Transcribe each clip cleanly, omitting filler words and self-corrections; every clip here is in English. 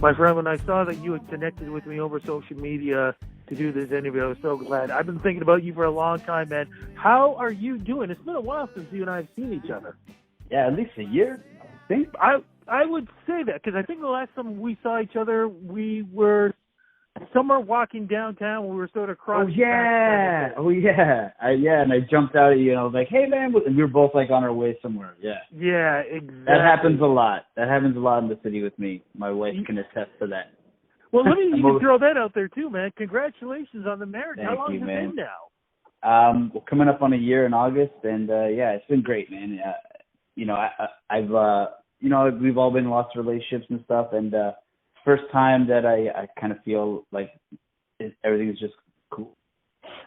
My friend, when I saw that you had connected with me over social media to do this interview, I was so glad. I've been thinking about you for a long time, man. How are you doing? It's been a while since you and I have seen each other. Yeah, at least a year, I think. I would say that because I think the last time we saw each other, we were somewhere walking downtown. We were sort of crossing. Yeah, and I jumped out at you and I was like, "Hey, man," and we were both like on our way somewhere. Yeah. Yeah, exactly. That happens a lot. That happens a lot in the city with me. My wife can attest to that. Well, let me you can throw that out there too, man. Congratulations on the marriage. Thank How long you, has it man. been now? We're coming up on a year in August, and yeah, it's been great, man. I've we've all been in lots of relationships and stuff, and first time that I kind of feel like everything's just cool.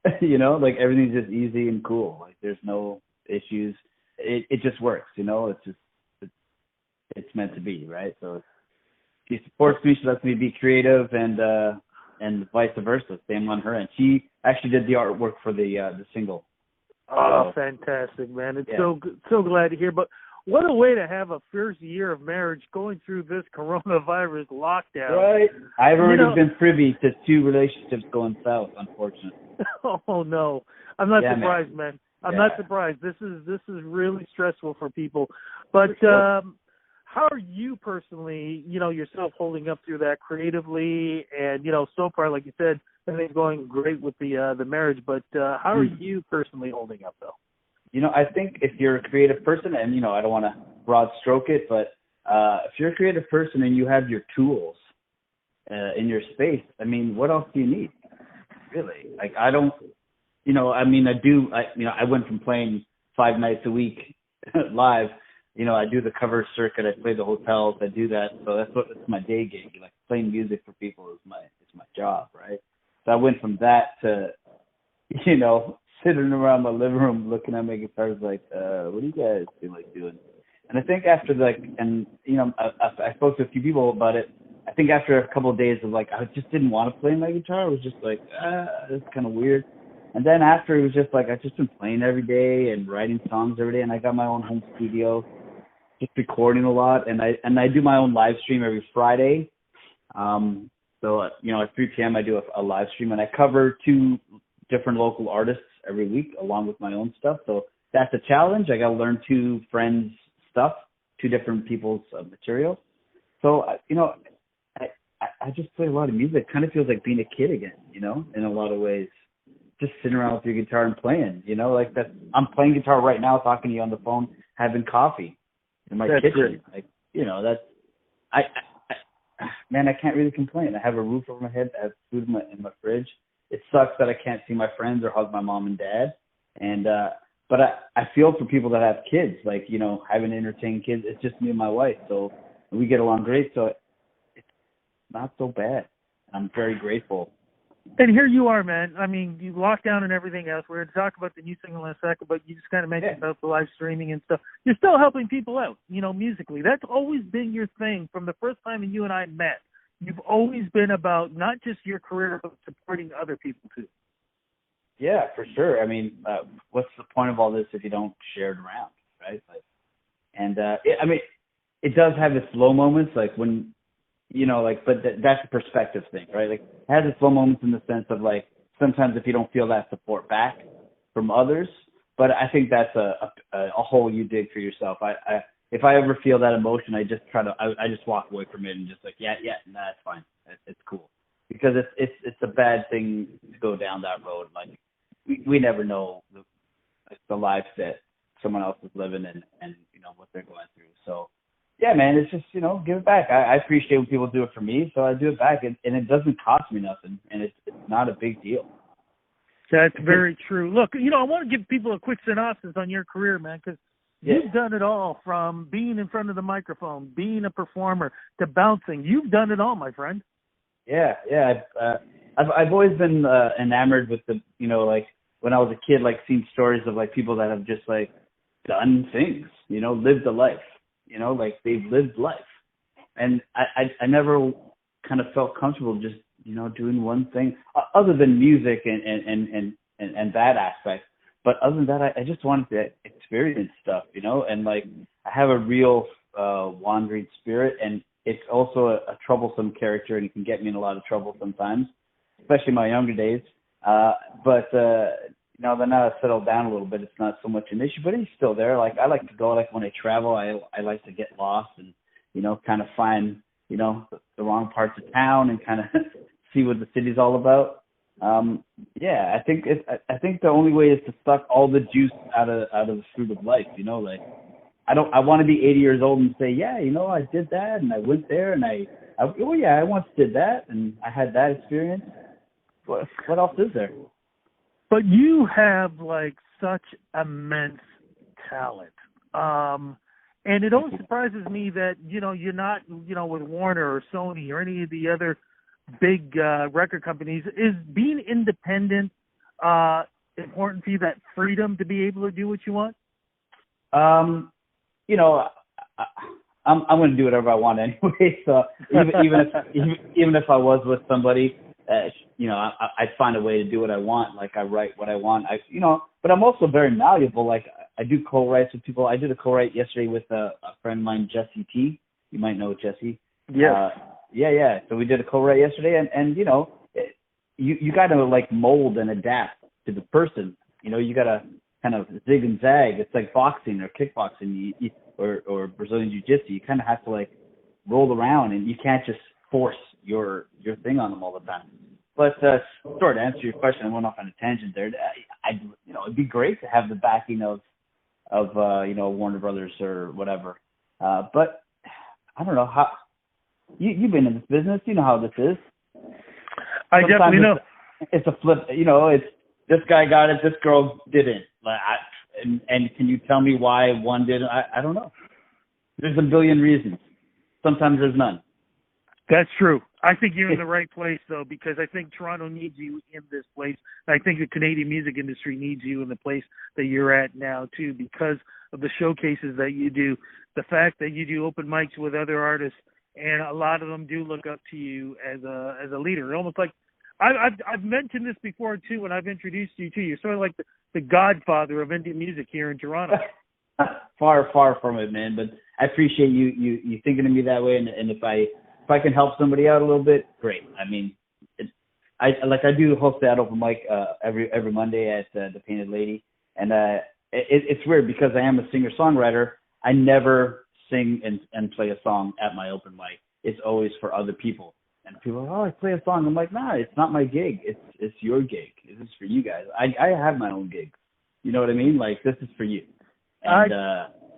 Like everything's just easy and cool. Like there's no issues. It just works. It's meant to be, right? So she supports me. She lets me be creative, and vice versa. Same on her end. She actually did the artwork for the single. Oh, fantastic, man! It's so glad to hear. But what a way to have a first year of marriage going through this coronavirus lockdown. Right. I've already been privy to 2 relationships going south, unfortunately. Oh no, I'm not surprised, man. I'm not surprised. This is really stressful for people. But how are you personally, yourself holding up through that creatively? And so far, like you said, everything's going great with the marriage. But how are you personally holding up, though? I think if you're a creative person, and I don't want to broad stroke it, but if you're a creative person and you have your tools in your space, I mean, what else do you need? Really? Like I don't. I went from playing 5 nights a week live. I do the cover circuit. I play the hotels. I do that. So that's my day gig. Like playing music for people is my job, right? So I went from that to, sitting around my living room looking at my guitars like, what do you guys feel like doing? And I think after I spoke to a few people about it. I think after a couple of days of I just didn't want to play my guitar. It was just like, this is kind of weird. And then after it was just like, I've just been playing every day and writing songs every day. And I got my own home studio, just recording a lot. And I do my own live stream every Friday. So at 3 p.m. I do a live stream and I cover 2 different local artists every week along with my own stuff. So that's a challenge. I got to learn 2 friends' stuff, 2 different people's material. So, I just play a lot of music. It kind of feels like being a kid again, in a lot of ways. Just sitting around with your guitar and playing, like that. I'm playing guitar right now, talking to you on the phone, having coffee in my kitchen. Great. Man, I can't really complain. I have a roof over my head. I have food in my fridge. It sucks that I can't see my friends or hug my mom and dad. And, but I feel for people that have kids, having to entertain kids. It's just me and my wife. So we get along great. So it's not so bad. I'm very grateful. And here you are, man. I mean, you locked down and everything else. We're going to talk about the new single in a second, but you just kind of mentioned about the live streaming and stuff. You're still helping people out, musically. That's always been your thing from the first time you and I met. You've always been about not just your career, but supporting other people, too. Yeah, for sure. I mean, what's the point of all this if you don't share it around, right? It does have its low moments, like when, but that's a perspective thing, right? Like, it has its low moments in the sense of, sometimes if you don't feel that support back from others, but I think that's a hole you dig for yourself. If I ever feel that emotion, I just I just walk away from it and just that's fine. It's cool. Because it's a bad thing to go down that road. Like, we never know the lives that someone else is living and what they're going through. So, yeah, man, it's just, give it back. I appreciate when people do it for me, so I do it back. And it doesn't cost me nothing, and it's not a big deal. That's very true. Look, I want to give people a quick synopsis on your career, man, because you've done it all, from being in front of the microphone, being a performer, to bouncing. You've done it all, my friend. Yeah. I've always been enamored with the, when I was a kid, seeing stories of people that have just done things, lived a life, they've lived life. And I never kind of felt comfortable just, doing one thing other than music and that aspect. But other than that, I just wanted to experience stuff, and I have a real wandering spirit, and it's also a troublesome character, and he can get me in a lot of trouble sometimes, especially in my younger days. But now that I've settled down a little bit, it's not so much an issue, but he's still there. Like, I like to go, like, when I travel, I like to get lost and, kind of find, the wrong parts of town and kind of see what the city's all about. I think the only way is to suck all the juice out of the fruit of life, like, I want to be 80 years old and say, yeah, I did that and I went there and I once did that and I had that experience. What else is there? But you have, like, such immense talent. And it always surprises me that, you're not, with Warner or Sony or any of the other big record companies. Is being independent important for you, that freedom to be able to do what you want? I'm going to do whatever I want anyway. So even if I was with somebody, I'd find a way to do what I want. Like, I write what I want. But I'm also very malleable. Like, I do co-writes with people. I did a co-write yesterday with a friend of mine, Jesse T. You might know Jesse. Yeah. Yeah. So we did a co-write yesterday, and you got to, like, mold and adapt to the person. You got to kind of zig and zag. It's like boxing or kickboxing or Brazilian jiu-jitsu. You kind of have to, like, roll around, and you can't just force your thing on them all the time. But sort of answer your question, I went off on a tangent there. It'd be great to have the backing of Warner Brothers or whatever. But I don't know how. You've been in this business. You know how this is. I definitely know. It's a flip. It's this guy got it, this girl didn't. Like, and can you tell me why one didn't? I don't know. There's a billion reasons. Sometimes there's none. That's true. I think you're in the right place, though, because I think Toronto needs you in this place. I think the Canadian music industry needs you in the place that you're at now, too, because of the showcases that you do, the fact that you do open mics with other artists, and a lot of them do look up to you as a leader. Almost like I've mentioned this before, too, when I've introduced you to you. You're sort of like the godfather of indie music here in Toronto. Far from it, man. But I appreciate you thinking of me that way, and if I can help somebody out a little bit, great. I mean, I do host that open mic every Monday at the Painted Lady, and it's weird because I am a singer-songwriter. I never sing and play a song at my open mic. It's always for other people. And people are like, oh, I play a song. I'm like, nah, it's not my gig. It's your gig. This is for you guys. I have my own gigs. You know what I mean? Like, this is for you. And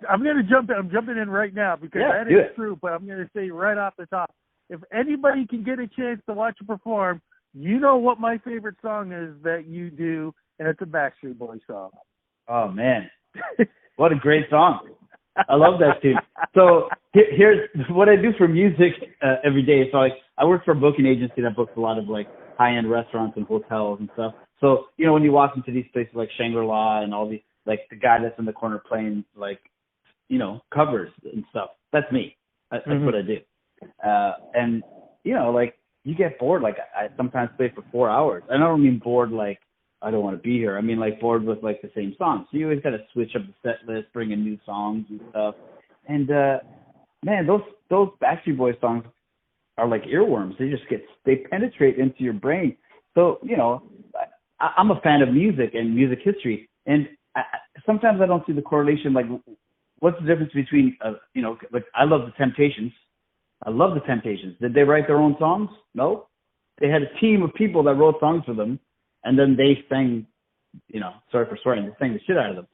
I'm going to jump in. I'm jumping in right now because that is true, but I'm going to say right off the top, if anybody can get a chance to watch you perform, you know what my favorite song is that you do, and it's a Backstreet Boys song. Oh, man. What a great song. I love that tune. So here's what I do for music every day. So I work for a booking agency that books a lot of, like, high-end restaurants and hotels and stuff. So, when you walk into these places like Shangri-La and all these, like, the guy that's in the corner playing, like, covers and stuff, that's me. That's what I do. And, like, you get bored. Like, I sometimes play for 4 hours. I don't mean bored like I don't want to be here. I mean, like, bored with, like, the same songs. So you always got to switch up the set list, bring in new songs and stuff. And, man, those Backstreet Boys songs are like earworms. They penetrate into your brain. So, I'm a fan of music and music history. And sometimes I don't see the correlation. Like, what's the difference between, like, I love the Temptations. I love the Temptations. Did they write their own songs? No. They had a team of people that wrote songs for them, and then they sang, sorry for swearing, they sang the shit out of them.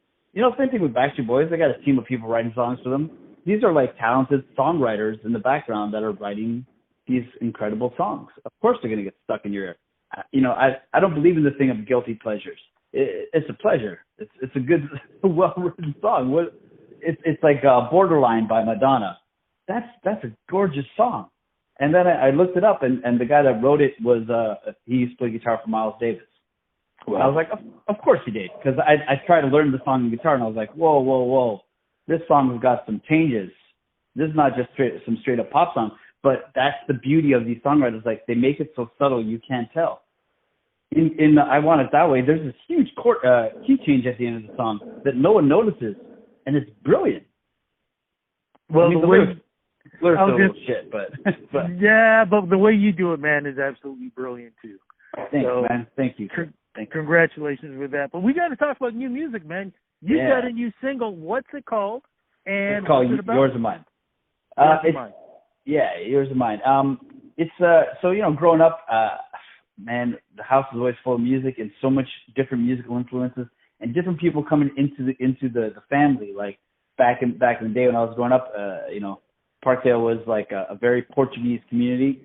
Same thing with Backstreet Boys. They got a team of people writing songs for them. These are, like, talented songwriters in the background that are writing these incredible songs. Of course they're going to get stuck in your ear. I don't believe in the thing of guilty pleasures. It's a pleasure. It's a good, well-written song. It's like Borderline by Madonna. That's a gorgeous song. And then I looked it up, and the guy that wrote it was he used to play guitar for Miles Davis. Wow. I was like, of course he did, because I tried to learn the song on guitar, and I was like, whoa, this song has got some changes. This is not just some straight up pop song, but that's the beauty of these songwriters. Like, they make it so subtle you can't tell. In I Want It That Way, there's this huge key change at the end of the song that no one notices, and it's brilliant. Well, Blur's still a little shit, but yeah, but the way you do it, man, is absolutely brilliant too. Thanks, man. Thank you. Congratulations with that. But we got to talk about new music, man. You got a new single. What's it called? And it's called what's it about? Yours and Mine. Yeah, Yours and Mine. It's so growing up, man, the house was always full of music and so much different musical influences and different people coming into the family. Like back in the day when I was growing up, Parkdale was like a very Portuguese community,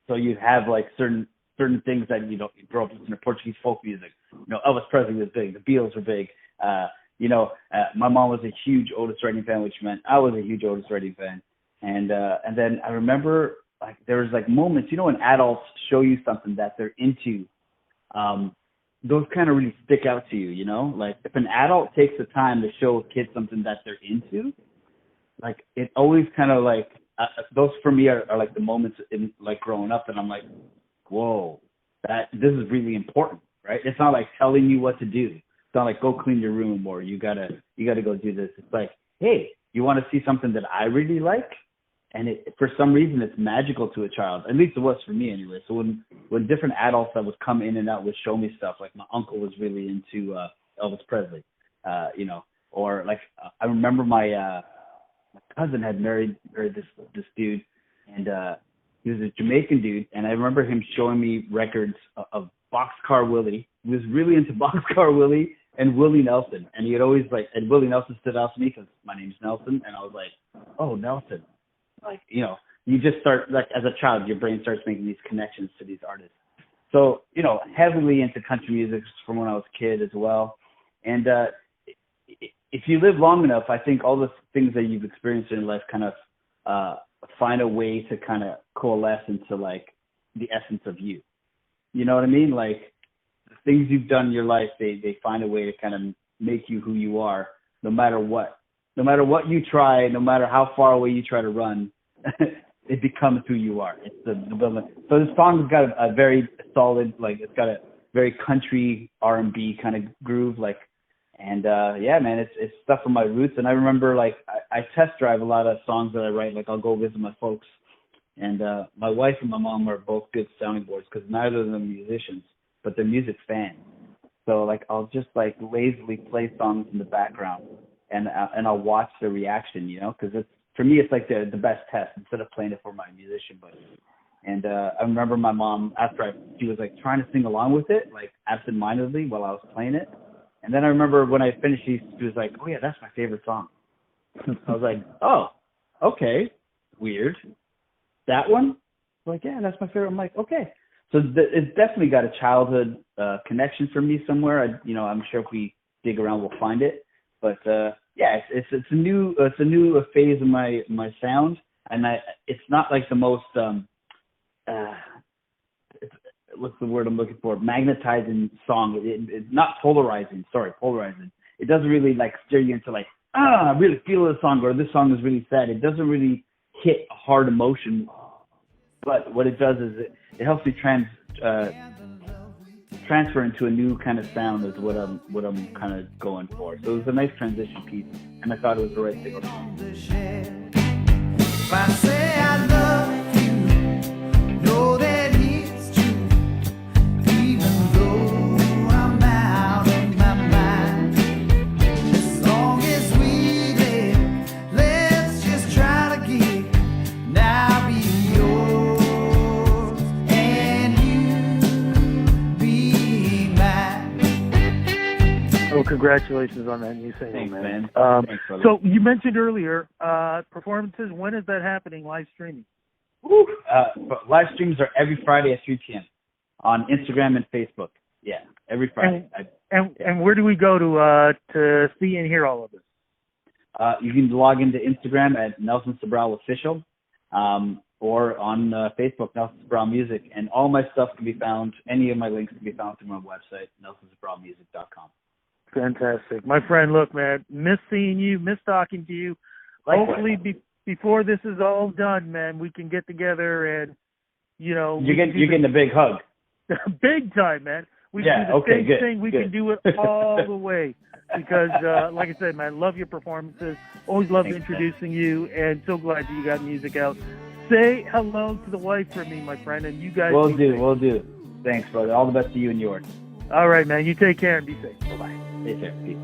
so you have like certain things that you grow up listening to Portuguese folk music. Elvis Presley was big, the Beatles were big. My mom was a huge Otis Redding fan, which meant I was a huge Otis Redding fan. And then I remember like there was like moments, when adults show you something that they're into, those kind of really stick out to you, Like if an adult takes the time to show a kid something that they're into, like it always kind of like those for me are like the moments in like growing up, and I'm like, whoa, this is really important, right? It's not like telling you what to do. It's not like go clean your room or you gotta go do this. It's like, hey, you want to see something that I really like? And for some reason, it's magical to a child. At least it was for me anyway. So when different adults that would come in and out would show me stuff, like my uncle was really into Elvis Presley, or like I remember my cousin had married this dude, and he was a Jamaican dude, and I remember him showing me records of Boxcar Willie. He was really into Boxcar Willie and Willie Nelson, and he had always and Willie Nelson stood out to me because my name's Nelson, and I was like, oh, Nelson. Like, you just start, like, as a child, your brain starts making these connections to these artists. So, heavily into country music from when I was a kid as well. And if you live long enough, I think all the things that you've experienced in life kind of find a way to kind of coalesce into, like, the essence of you. You know what I mean? Like, the things you've done in your life, they find a way to kind of make you who you are, no matter what. No matter what you try, no matter how far away you try to run, it becomes who you are. It's the building. So this song's got a very solid, like it's got a very country R&B kind of groove, like, and yeah, man, it's stuff from my roots. And I remember like I test drive a lot of songs that I write. Like I'll go visit my folks, and my wife and my mom are both good sounding boards because neither of them are musicians, but they're music fans. So like I'll just like lazily play songs in the background. And I'll watch the reaction, because it's for me it's like the best test instead of playing it for my musician buddies. And I remember my mom she was like trying to sing along with it, like absentmindedly while I was playing it. And then I remember when I finished, she was like, "Oh yeah, that's my favorite song." I was like, "Oh, okay, weird. That one?" Like, "Yeah, that's my favorite." I'm like, "Okay." So it's definitely got a childhood connection for me somewhere. I'm sure if we dig around, we'll find it. But yeah, it's a new phase of my sound, and it's not like the most what's the word I'm looking for? Magnetizing song. It's not polarizing. Sorry, polarizing. It doesn't really like steer you into like I really feel this song or this song is really sad. It doesn't really hit a hard emotion. But what it does is it helps me transfer into a new kind of sound is what I'm kind of going for. So it was a nice transition piece, and I thought it was the right thing to do. If I say I love you, know that it's true, even though I'm out of my mind. As long as we live, let's just try to get now be yours and you be mine. Oh, congratulations on that new single. Thanks, man. Thanks, brother. So you mentioned earlier performances. When is that happening? Live streaming? Live streams are every Friday at 3 p.m. on Instagram and Facebook. Yeah, every Friday. And where do we go to see and hear all of this? You can log into Instagram at Nelson Sobral Official, or on Facebook, Nelson Sobral Music, and all my stuff can be found. Any of my links can be found through my website, nelsonsobralmusic.com. Fantastic, my friend. Look, man, miss seeing you, miss talking to you. Likewise. Hopefully, before this is all done, man, we can get together and you're getting a big hug. Big time, man. We can do the same thing. We can do it all the way. because, like I said, man, love your performances. Always loved Thanks, introducing you, and so glad that you got music out. Say hello to the wife for me, my friend, and you guys. Will do. Thanks, brother. All the best to you and yours. All right, man. You take care and be safe. Bye-bye. Take care. Peace.